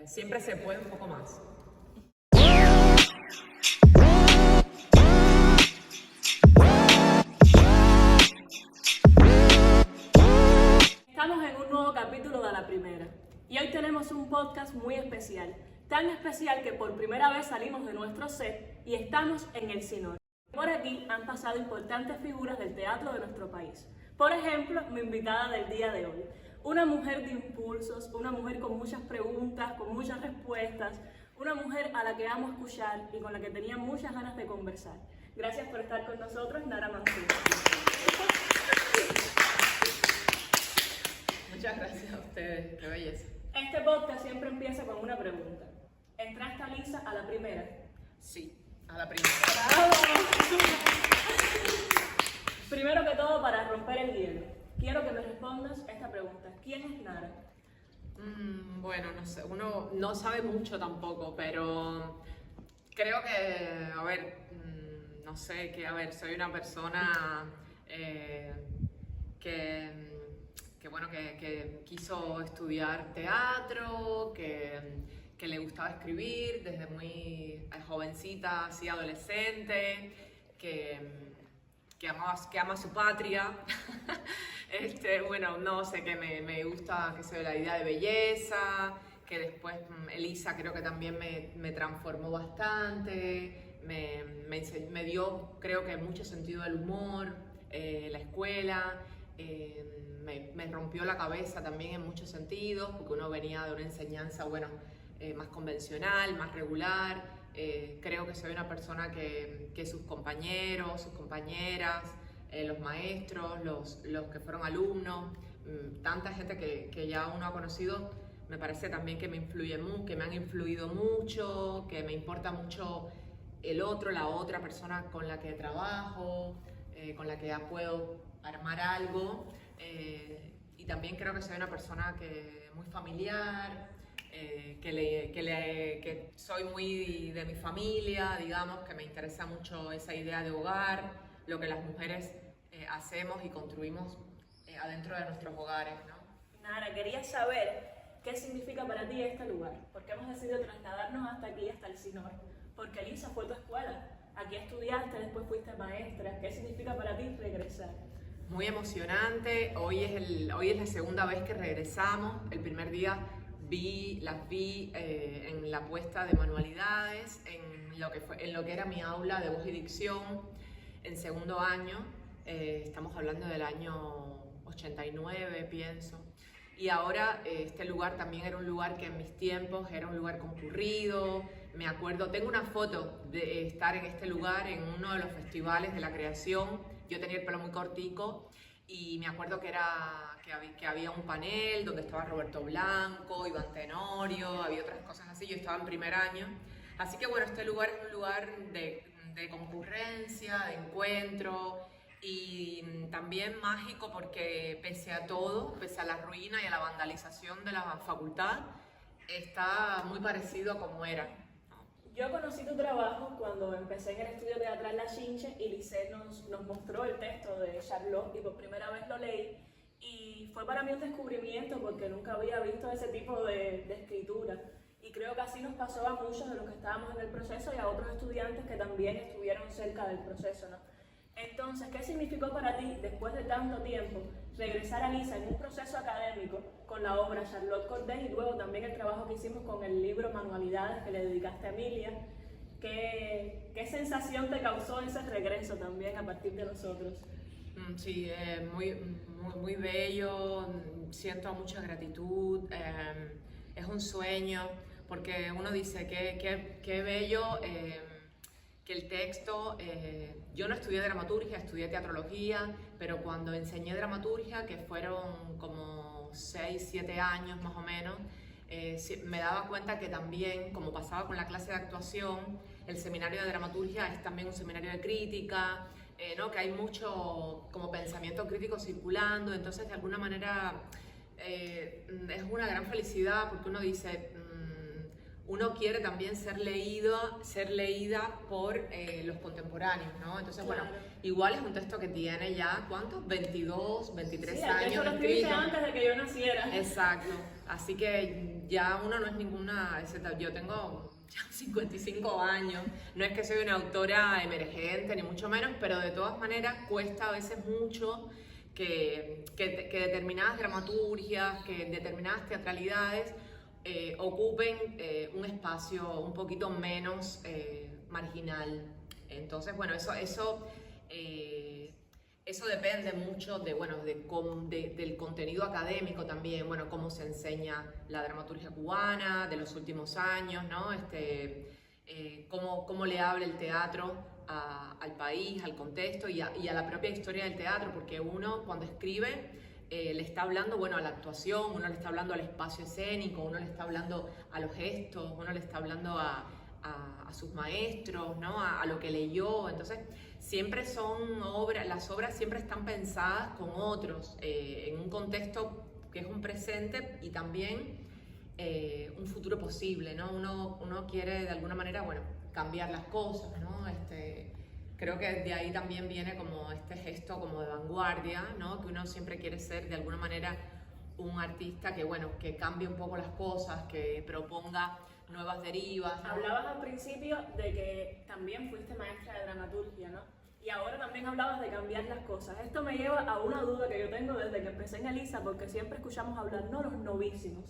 siempre se puede un poco más. Estamos en un nuevo capítulo de La Primera y hoy tenemos un podcast muy especial, tan especial que por primera vez salimos de nuestro set y estamos en el Sinor. Por aquí han pasado importantes figuras del teatro de nuestro país. Por ejemplo, mi invitada del día de hoy, una mujer de impulsos, una mujer con muchas preguntas, con muchas respuestas, una mujer a la que amo escuchar y con la que tenía muchas ganas de conversar. Gracias por estar con nosotros, Nara Mancilla. Muchas gracias a ustedes, qué belleza. Este podcast siempre empieza con una pregunta. ¿Entraste a Lisa a la primera? Sí, a la primera. ¡Bravo! Primero que todo, para romper el hielo, quiero que me respondas esta pregunta. ¿Quién es Nara? Bueno, no sé, uno no sabe mucho tampoco, pero creo que, a ver, no sé, soy una persona que quiso estudiar teatro, que le gustaba escribir desde muy jovencita, así adolescente, que ama su patria. Bueno, no sé, que me gusta, que sé, la idea de belleza, que después Elisa creo que también me transformó bastante, me dio, creo que mucho sentido del humor, la escuela, me rompió la cabeza también en muchos sentidos, porque uno venía de una enseñanza, bueno, más convencional, más regular. Creo que soy una persona que sus compañeros, sus compañeras, los maestros, los que fueron alumnos, tanta gente que ya uno ha conocido, me parece también que me han influido mucho, que me importa mucho el otro, la otra persona con la que trabajo, con la que ya puedo armar algo. Y también creo que soy una persona muy familiar, que soy muy de mi familia, digamos, que me interesa mucho esa idea de hogar, lo que las mujeres hacemos y construimos adentro de nuestros hogares, ¿no? Nara, quería saber qué significa para ti este lugar. ¿Por qué hemos decidido trasladarnos hasta aquí, hasta el Sinor? Porque Lisa fue tu escuela. Aquí estudiaste, después fuiste maestra. ¿Qué significa para ti regresar? Muy emocionante. Hoy es la segunda vez que regresamos. El primer día las vi en la puesta de manualidades, en lo que era mi aula de voz y dicción en segundo año. Estamos hablando del año 89, pienso. Y ahora este lugar también era un lugar que en mis tiempos era un lugar concurrido. Me acuerdo, tengo una foto de estar en este lugar en uno de los festivales de la creación. Yo tenía el pelo muy cortico y me acuerdo que había un panel donde estaba Roberto Blanco, Iván Tenorio, había otras cosas así. Yo estaba en primer año. Así que bueno, este lugar es un lugar de concurrencia, de encuentro y también mágico porque pese a todo, pese a la ruina y a la vandalización de la facultad, está muy parecido a como era. Yo conocí tu trabajo cuando empecé en el estudio teatral La Chinche y Lisset nos mostró el texto de Charlotte y por primera vez lo leí y fue para mí un descubrimiento porque nunca había visto ese tipo de escritura y creo que así nos pasó a muchos de los que estábamos en el proceso y a otros estudiantes que también estuvieron cerca del proceso, ¿no? Entonces, ¿qué significó para ti, después de tanto tiempo, regresar a Lisa en un proceso académico con la obra Charlotte Corday y luego también el trabajo que hicimos con el libro Manualidades que le dedicaste a Emilia? ¿Qué sensación te causó ese regreso también a partir de nosotros? Sí, muy bello, siento mucha gratitud, es un sueño, porque uno dice qué bello que el texto, yo no estudié dramaturgia, estudié teatrología, pero cuando enseñé dramaturgia, que fueron como 6, 7 años más o menos, me daba cuenta que también, como pasaba con la clase de actuación, el seminario de dramaturgia es también un seminario de crítica, ¿no? Que hay mucho como pensamiento crítico circulando, entonces de alguna manera es una gran felicidad porque uno dice, uno quiere también ser leída por los contemporáneos, ¿no? Entonces, Claro. bueno, igual es un texto que tiene ya, ¿cuántos? 22, 23 Sí, años eso lo escribiste escrito. antes de que yo naciera. Exacto, así que ya uno no es ninguna, yo tengo ya 55 años, no es que soy una autora emergente ni mucho menos, pero de todas maneras cuesta a veces mucho que determinadas dramaturgias, que determinadas teatralidades ocupen un espacio un poquito menos marginal. Entonces, bueno, eso depende mucho del contenido académico también, bueno, cómo se enseña la dramaturgia cubana de los últimos años, ¿no? Cómo le habla el teatro al país, al contexto y a la propia historia del teatro, porque uno cuando escribe le está hablando, bueno, a la actuación, uno le está hablando al espacio escénico, uno le está hablando a los gestos, uno le está hablando a sus maestros, ¿no? A lo que leyó. Entonces, siempre son las obras siempre están pensadas con otros, en un contexto que es un presente y también un futuro posible, ¿no? Uno quiere de alguna manera, bueno, cambiar las cosas, ¿no? Creo que de ahí también viene como este gesto como de vanguardia, ¿no? Que uno siempre quiere ser de alguna manera un artista que, bueno, que cambie un poco las cosas, que proponga nuevas derivas, ¿no? Hablabas al principio de que también fuiste maestra de dramaturgia, ¿no? Y ahora también hablabas de cambiar las cosas. Esto me lleva a una duda que yo tengo desde que empecé en Elisa, porque siempre escuchamos hablar, no, los novísimos.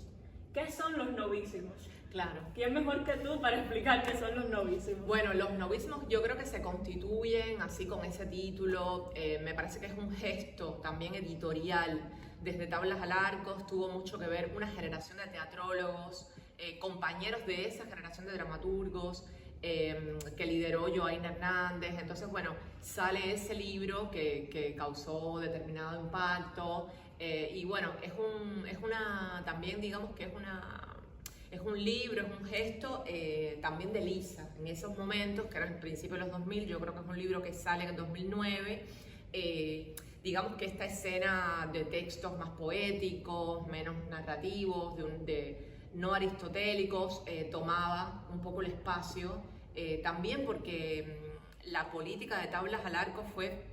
¿Qué son los novísimos? Claro. ¿Quién mejor que tú para explicar qué son los novísimos? Bueno, los novísimos yo creo que se constituyen así con ese título, me parece que es un gesto también editorial. Desde Tablas al Arco tuvo mucho que ver una generación de teatrólogos, compañeros de esa generación de dramaturgos, que lideró Joaín Hernández. Entonces, bueno, sale ese libro que causó determinado impacto, y bueno, también digamos que es un libro, es un gesto también de Elisa. En esos momentos, que era el principio de los 2000, yo creo que es un libro que sale en el 2009, digamos que esta escena de textos más poéticos, menos narrativos, no aristotélicos, tomaba un poco el espacio, también porque la política de Tablas al Arco fue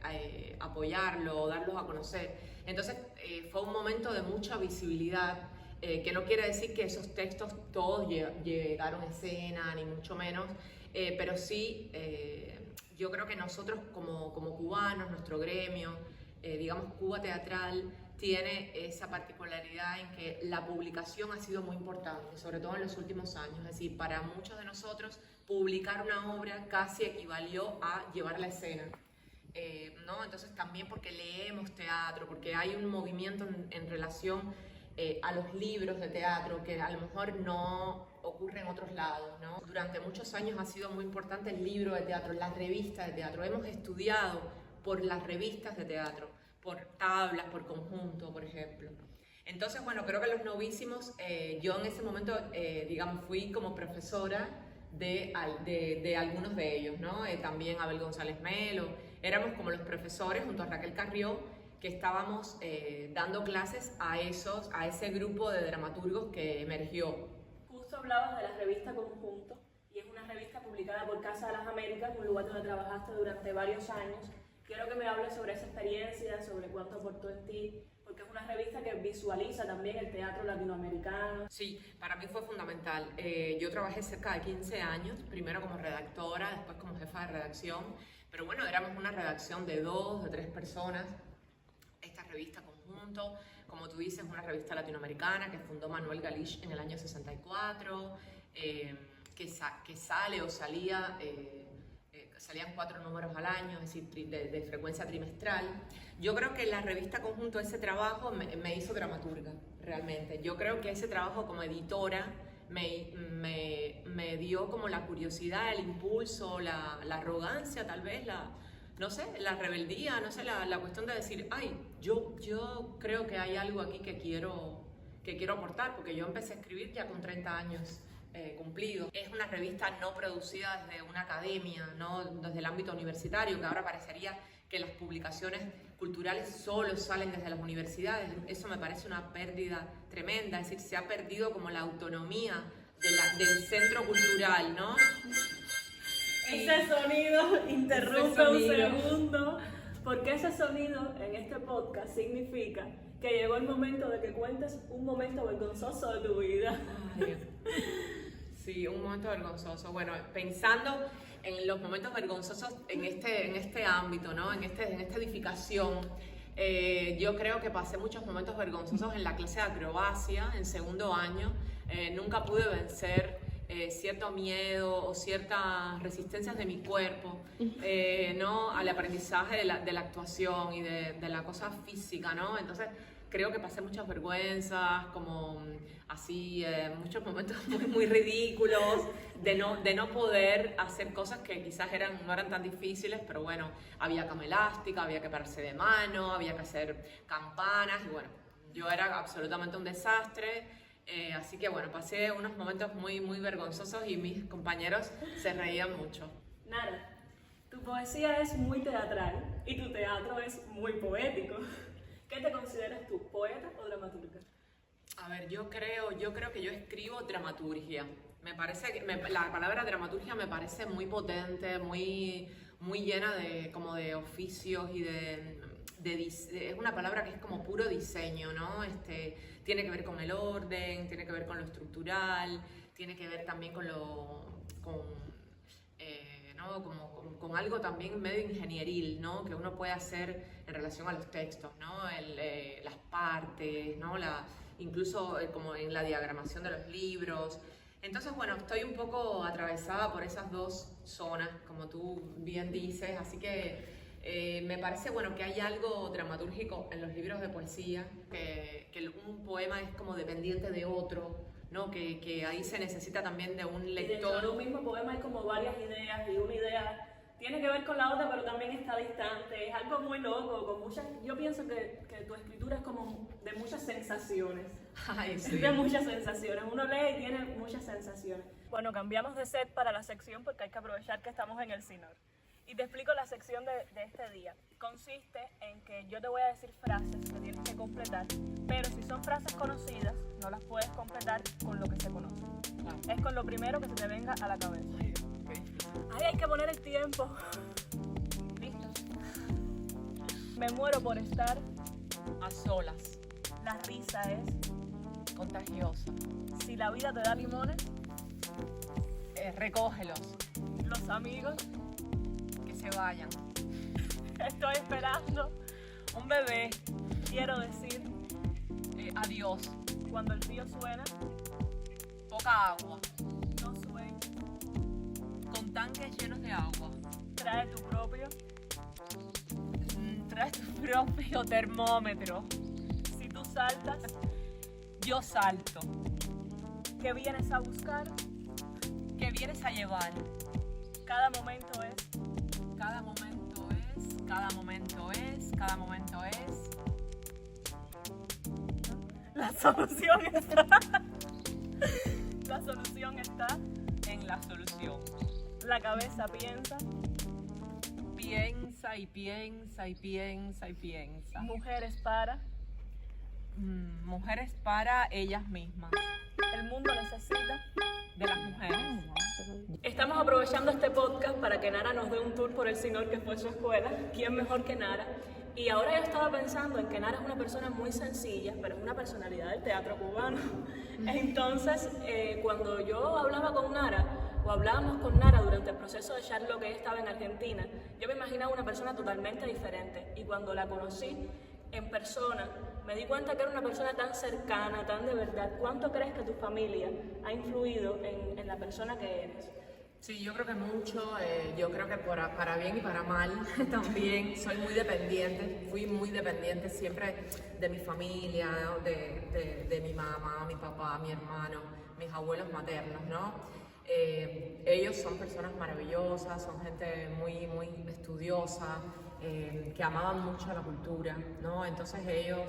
apoyarlo, darlos a conocer. Entonces fue un momento de mucha visibilidad, que no quiere decir que esos textos todos llegaron a escena, ni mucho menos, pero sí, yo creo que nosotros como cubanos, nuestro gremio, digamos Cuba Teatral, tiene esa particularidad en que la publicación ha sido muy importante, sobre todo en los últimos años. Es decir, para muchos de nosotros, publicar una obra casi equivalió a llevarla a escena. ¿No? Entonces también porque leemos teatro, porque hay un movimiento en relación a los libros de teatro que a lo mejor no ocurre en otros lados, ¿no? Durante muchos años ha sido muy importante el libro de teatro, las revistas de teatro. Hemos estudiado por las revistas de teatro, por tablas, por conjunto, por ejemplo. Entonces, bueno, creo que los novísimos, yo en ese momento, digamos, fui como profesora de algunos de ellos, ¿no? También Abel González Melo, éramos como los profesores junto a Raquel Carrió, que estábamos dando clases a ese grupo de dramaturgos que emergió. Justo hablabas de la revista Conjunto, y es una revista publicada por Casa de las Américas, un lugar donde trabajaste durante varios años. Quiero que me hables sobre esa experiencia, sobre cuánto aportó en ti, porque es una revista que visualiza también el teatro latinoamericano. Sí, para mí fue fundamental. Yo trabajé cerca de 15 años, primero como redactora, después como jefa de redacción, pero bueno, éramos una redacción de 2, de 3 personas. Esta revista Conjunto, como tú dices, es una revista latinoamericana que fundó Manuel Galich en el año 64, que sale o salía... salían 4 números al año, es decir, de frecuencia trimestral. Yo creo que la revista Conjunto, ese trabajo me hizo dramaturga, realmente. Yo creo que ese trabajo como editora me dio como la curiosidad, el impulso, la arrogancia tal vez, no sé, la rebeldía, no sé, la cuestión de decir, ay, yo creo que hay algo aquí que quiero aportar, porque yo empecé a escribir ya con 30 años. Cumplido. Es una revista no producida desde una academia, no desde el ámbito universitario, que ahora parecería que las publicaciones culturales solo salen desde las universidades. Eso me parece una pérdida tremenda, es decir, se ha perdido como la autonomía del centro cultural, ¿no? Ese sonido, interrumpe Ese sonido. un segundo, porque ese sonido en este podcast significa que llegó el momento de que cuentes un momento vergonzoso de tu vida. Ay, sí, un momento vergonzoso. Bueno, pensando en los momentos vergonzosos en este ámbito, ¿no? En esta edificación, yo creo que pasé muchos momentos vergonzosos en la clase de acrobacia, en segundo año. Nunca pude vencer cierto miedo o ciertas resistencias de mi cuerpo, ¿no? Al aprendizaje de la actuación y de la cosa física, ¿no? Entonces, creo que pasé muchas vergüenzas, como así, muchos momentos muy ridículos, de no poder hacer cosas que quizás no eran tan difíciles, pero bueno, había cama elástica, había que pararse de mano, había que hacer campanas, y bueno, yo era absolutamente un desastre, así que bueno, pasé unos momentos muy vergonzosos y mis compañeros se reían mucho. Nara, tu poesía es muy teatral y tu teatro es muy poético. ¿Qué te consideras tú, poeta o dramaturga? A ver, yo creo que yo escribo dramaturgia. Me parece que la palabra dramaturgia me parece muy potente, muy llena como de oficios y es una palabra que es como puro diseño, ¿no? Tiene que ver con el orden, tiene que ver con lo estructural, tiene que ver también con ¿no? con algo también medio ingenieril, ¿no? Que uno puede hacer en relación a los textos, ¿no? Las partes, ¿no? Incluso como en la diagramación de los libros. Entonces, bueno, estoy un poco atravesada por esas dos zonas, como tú bien dices, así que me parece, bueno, que hay algo dramatúrgico en los libros de poesía, que un poema es como dependiente de otro, ¿no? Que ahí se necesita también de un lector. Y dentro de un mismo poema hay como varias ideas y una idea tiene que ver con la otra, pero también está distante. Es algo muy loco, con muchas. Yo pienso que tu escritura es como de muchas sensaciones. Ay, sí. De muchas sensaciones. Uno lee y tiene muchas sensaciones. Bueno, cambiamos de set para la sección porque hay que aprovechar que estamos en el CINOR. Y te explico la sección de este día. Consiste en que yo te voy a decir frases que tienes que completar, pero si son frases conocidas, no las puedes completar con lo que se conoce. Es con lo primero que se te venga a la cabeza. Ay, hay que poner el tiempo. ¿Listo? Me muero por estar A solas, La risa es contagiosa. Si la vida te da limones. Recógelos, Los amigos. que se vayan. Estoy esperando. Un bebé, Quiero decir. adiós. Cuando el río suena. Poca agua, No sueño. con tanques llenos de agua. Trae tu propio. Traes tu propio termómetro. Si tú saltas. Yo salto. ¿Qué vienes a buscar? ¿Qué vienes a llevar? Cada momento es. Cada momento es, cada momento es, cada momento es. La solución está. La solución está. En la solución. La cabeza piensa. Piensa y piensa y piensa y piensa. Mujeres para. Mujeres para ellas mismas. El mundo necesita. De las mujeres. Estamos aprovechando este podcast para que Nara nos dé un tour por el CINOR, que fue su escuela. ¿Quién mejor que Nara? Y ahora yo estaba pensando en que Nara es una persona muy sencilla, pero es una personalidad del teatro cubano. Entonces, cuando yo hablaba con Nara, o hablábamos con Nara durante el proceso de Charlo, que ella estaba en Argentina, yo me imaginaba una persona totalmente diferente. Y cuando la conocí en persona, me di cuenta que era una persona tan cercana, tan de verdad. ¿Cuánto crees que tu familia ha influido en la persona que eres? Sí, yo creo que mucho, yo creo que para bien y para mal también. Soy muy dependiente, fui muy dependiente siempre de mi familia, ¿no? de mi mamá, mi papá, mi hermano, mis abuelos maternos, ¿no? Ellos son personas maravillosas, son gente muy estudiosa, que amaban mucho la cultura, ¿no? Entonces ellos,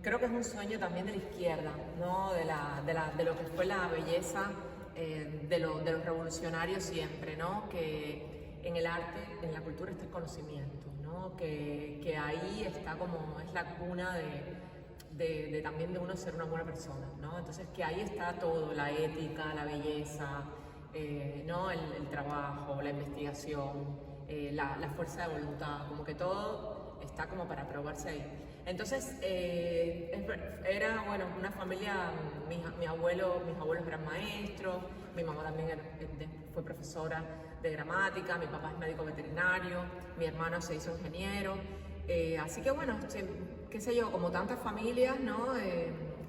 creo que es un sueño también de la izquierda, ¿no? De lo que fue la belleza de los revolucionarios siempre, ¿no? Que en el arte, en la cultura está el conocimiento, ¿no? Que ahí está como, es la cuna también de uno ser una buena persona, ¿no? Entonces que ahí está todo, la ética, la belleza, ¿no? El trabajo, la investigación, la fuerza de voluntad, como que todo está como para probarse ahí. Entonces era, bueno, una familia, mis abuelos eran maestros, mi mamá también fue profesora de gramática, mi papá es médico veterinario, mi hermano se hizo ingeniero, así que bueno, qué sé yo, como tantas familias, ¿no?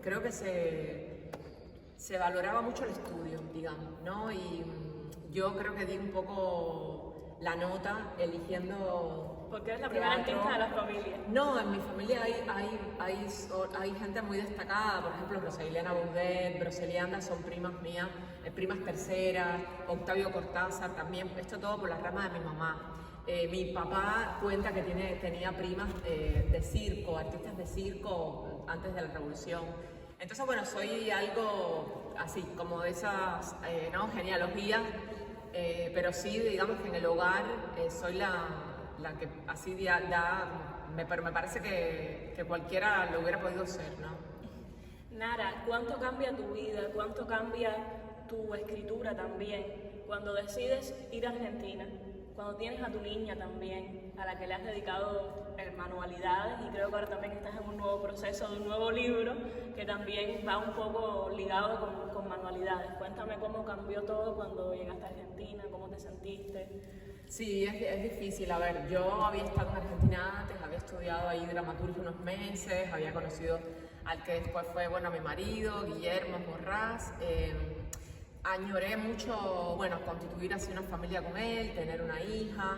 Creo que se valoraba mucho el estudio, digamos, ¿no? Y yo creo que di un poco la nota eligiendo... Porque eres la primera artista de la familia. No, en mi familia hay gente muy destacada, por ejemplo, Rosalía Boudet, Brocelianda son primas mías, primas terceras, Octavio Cortázar también, esto todo por la rama de mi mamá. Mi papá cuenta que tenía primas de circo, artistas de circo antes de la revolución. Entonces, bueno, soy algo así, como de esas ¿no? genealogías, pero sí, digamos que en el hogar soy la que así pero me parece que cualquiera lo hubiera podido ser, ¿no? Nara, ¿cuánto cambia tu vida? ¿Cuánto cambia tu escritura también cuando decides ir a Argentina? Cuando tienes a tu niña también, a la que le has dedicado manualidades, y creo que ahora también estás en un nuevo proceso de un nuevo libro que también va un poco ligado con manualidades. Cuéntame cómo cambió todo cuando llegaste a Argentina, cómo te sentiste. Sí, es difícil. A ver, yo había estado en Argentina antes, había estudiado ahí dramaturgia unos meses, había conocido al que después fue, bueno, mi marido, Guillermo Morraz. Añoré mucho, bueno, constituir así una familia con él, tener una hija,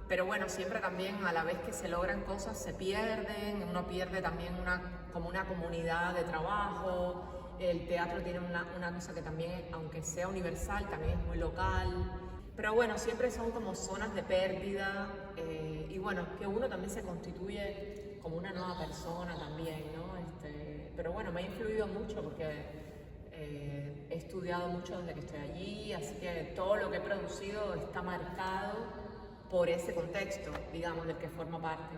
pero bueno, siempre también a la vez que se logran cosas se pierden, uno pierde también como una comunidad de trabajo, el teatro tiene una cosa que también, aunque sea universal, también es muy local, pero bueno, siempre son como zonas de pérdida y bueno, que uno también se constituye como una nueva persona también, ¿no? Pero bueno, me ha influido mucho porque... he estudiado mucho desde que estoy allí, así que todo lo que he producido está marcado por ese contexto, digamos, del que forma parte.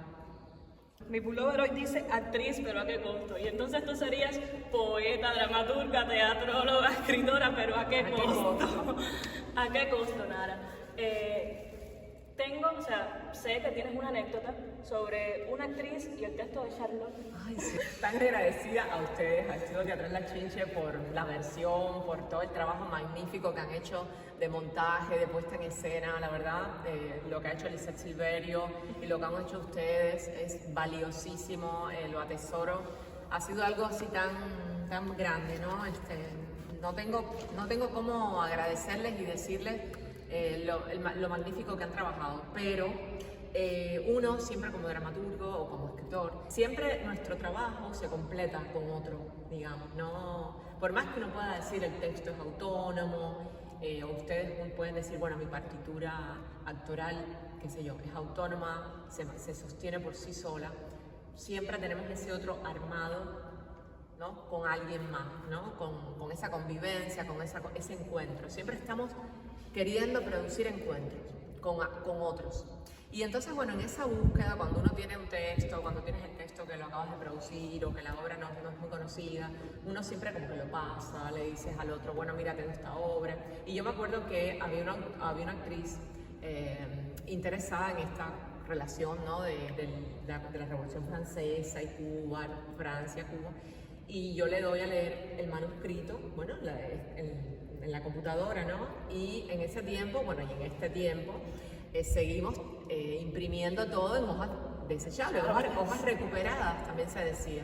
Mi pullover hoy dice actriz, pero ¿a qué costo? Y entonces tú serías poeta, dramaturga, teatróloga, escritora, pero ¿a qué costo? ¿A qué costo, Nara? Sé que tienes una anécdota sobre una actriz y el texto de Charlotte. Ay, sí. Tan agradecida a ustedes, al Estudio Teatral La Chinche, por la versión, por todo el trabajo magnífico que han hecho de montaje, de puesta en escena. La verdad, lo que ha hecho Lisette Silverio y lo que han hecho ustedes es valiosísimo, lo atesoro. Ha sido algo así tan grande, ¿no? No tengo cómo agradecerles y decirles lo magnífico que han trabajado, pero uno siempre como dramaturgo o como escritor, siempre nuestro trabajo se completa con otro, digamos, no, por más que uno pueda decir el texto es autónomo, o ustedes pueden decir, bueno, mi partitura actoral, qué sé yo, es autónoma, se sostiene por sí sola, siempre tenemos ese otro armado, ¿no? Con alguien más, ¿no? Con esa convivencia, con ese encuentro, siempre estamos queriendo producir encuentros con otros. Y entonces, bueno, en esa búsqueda, cuando uno tiene un texto, cuando tienes el texto que lo acabas de producir o que la obra no es muy conocida, uno siempre como que lo pasa, le dices al otro, bueno, mira, tengo esta obra. Y yo me acuerdo que había una actriz interesada en esta relación, ¿no? de la Revolución Francesa y Cuba, Francia, Cuba. Y yo le doy a leer el manuscrito, bueno, en la computadora, ¿no? Y en ese tiempo, bueno, y en este tiempo, seguimos imprimiendo todo en hojas desechables, hojas recuperadas, también se decía.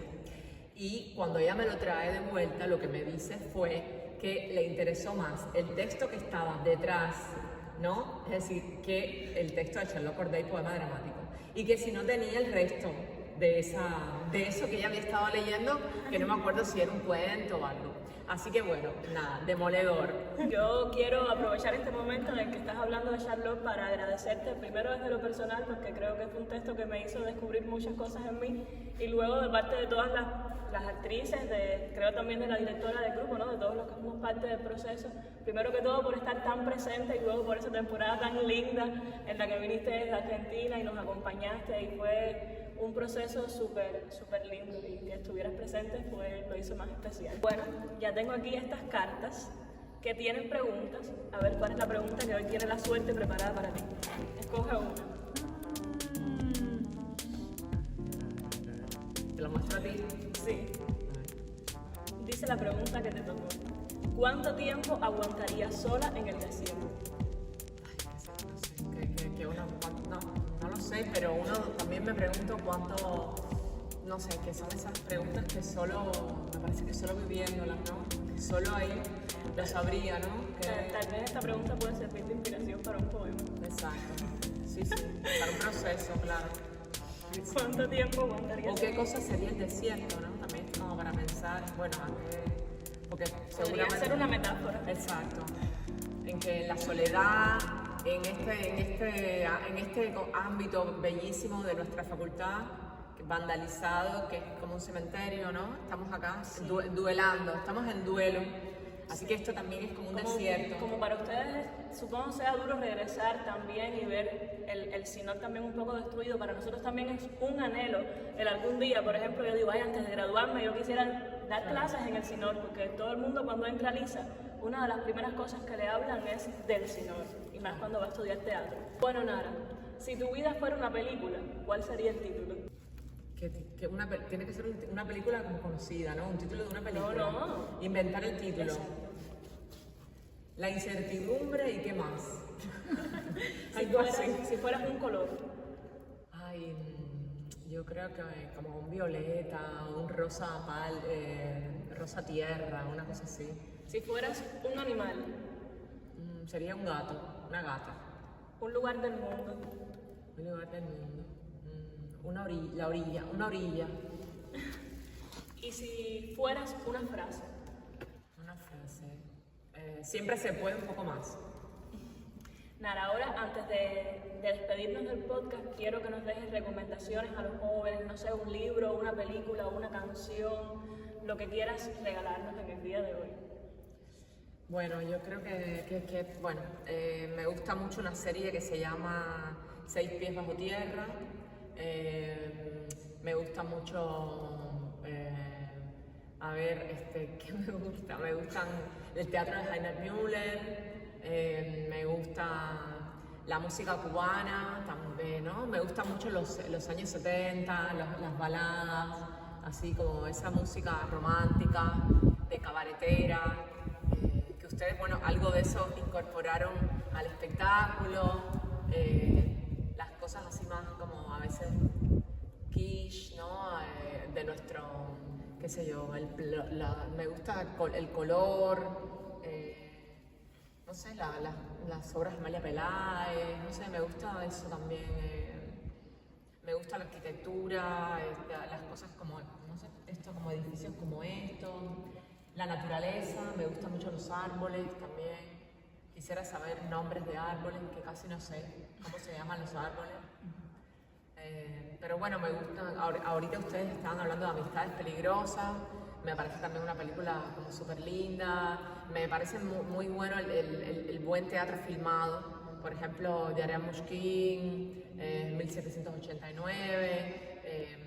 Y cuando ella me lo trae de vuelta, lo que me dice fue que le interesó más el texto que estaba detrás, ¿no? Es decir, que el texto de Charlotte Corday, poema dramático. Y que si no tenía el resto de eso que ella había estado leyendo, que no me acuerdo si era un cuento o algo. Así que bueno, nada, demoledor. Yo quiero aprovechar este momento en el que estás hablando de Charlotte para agradecerte, primero desde lo personal, porque creo que fue un texto que me hizo descubrir muchas cosas en mí, y luego de parte de todas las actrices, creo también de la directora del grupo, ¿no? De todos los que fuimos parte del proceso. Primero que todo por estar tan presente y luego por esa temporada tan linda en la que viniste desde Argentina y nos acompañaste, y fue un proceso súper lindo y que estuvieras presente lo hizo más especial. Bueno, ya tengo aquí estas cartas que tienen preguntas. A ver cuál es la pregunta que hoy tiene la suerte preparada para ti. Escoge una. ¿Te lo muestro a ti? Sí. Dice la pregunta que te tocó. ¿Cuánto tiempo aguantarías sola en el desierto? No lo sé, pero uno también me pregunto cuánto, no sé, que son esas preguntas que me parece que solo viviéndolas, ¿no? Que solo ahí lo sabría, ¿no? Tal vez esta pregunta puede servir de inspiración para un poema. Exacto, sí, para un proceso, claro. ¿Cuánto tiempo aguantarías? ¿O qué cosa sería el desierto, no? También es como para pensar, bueno, porque Podría seguramente... ser una metáfora. Exacto, en que la soledad, en este ámbito bellísimo de nuestra facultad, vandalizado, que es como un cementerio, ¿no? Estamos acá duelando, estamos en duelo, así que esto también es como un desierto. Como para ustedes, supongo sea duro regresar también y ver el Sinor también un poco destruido. Para nosotros también es un anhelo el algún día, por ejemplo, yo digo, ay, antes de graduarme yo quisiera dar clases en el Sinor, porque todo el mundo cuando entra a Lisa, una de las primeras cosas que le hablan es del Sinor, y más cuando va a estudiar teatro. Bueno, Nara, si tu vida fuera una película, ¿cuál sería el título? Tiene que ser una película como conocida, ¿no? Un título de una película. No. Inventar el título. Exacto. La incertidumbre y qué más. Si fueras un color. Ay, yo creo que como un violeta, un rosa rosa tierra, una cosa así. Si fueras un animal. Sería un gato, una gata. Un lugar del mundo. Un lugar del mundo. Una orilla. Y si fueras una frase. Una frase. Siempre se puede un poco más. Nara, ahora antes de despedirnos del podcast, quiero que nos dejes recomendaciones a los jóvenes, no sé, un libro, una película, una canción, lo que quieras regalarnos en el día de hoy. Bueno, yo creo me gusta mucho una serie que se llama 6 pies bajo tierra. Me gusta mucho, ¿qué me gusta? Me gustan el teatro de Heiner Müller, me gusta la música cubana también, ¿no? Me gustan mucho los años 70, las baladas, así como esa música romántica, de cabaretera, que ustedes, bueno, algo de eso incorporaron al espectáculo, las cosas así más como a veces quiche, ¿no? De nuestro, qué sé yo, me gusta el color, no sé, las obras de Amalia Peláez, no sé, me gusta eso también, me gusta la arquitectura, las cosas como, no sé, esto como edificios como estos, la naturaleza, me gustan mucho los árboles también. Quisiera saber nombres de árboles, que casi no sé cómo se llaman los árboles. Pero bueno, me gusta. Ahorita ustedes estaban hablando de Amistades Peligrosas. Me parece también una película como súper linda. Me parece muy bueno el buen teatro filmado. Por ejemplo, de Ariane Mushkin, 1789,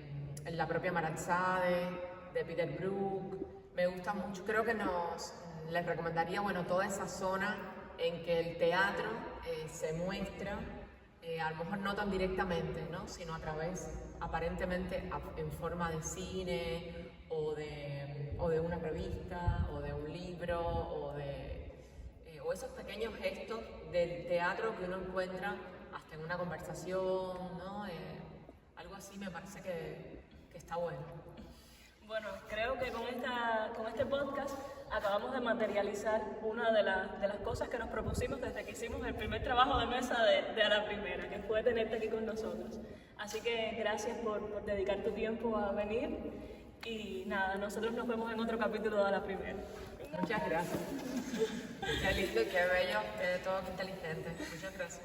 la propia Marazade, de Peter Brook. Me gusta mucho. Creo que les recomendaría, bueno, toda esa zona en que el teatro se muestra, a lo mejor no tan directamente, ¿no? Sino a través, aparentemente, en forma de cine o de una revista o de un libro o esos pequeños gestos del teatro que uno encuentra hasta en una conversación, ¿no? Algo así me parece que está bueno. Bueno, creo que con este podcast acabamos de materializar una de las cosas que nos propusimos desde que hicimos el primer trabajo de mesa de A la Primera, que fue tenerte aquí con nosotros. Así que gracias por dedicar tu tiempo a venir y nada, nosotros nos vemos en otro capítulo de A la Primera. Muchas gracias. Qué lindo y qué bello, qué todo qué inteligente. Muchas gracias.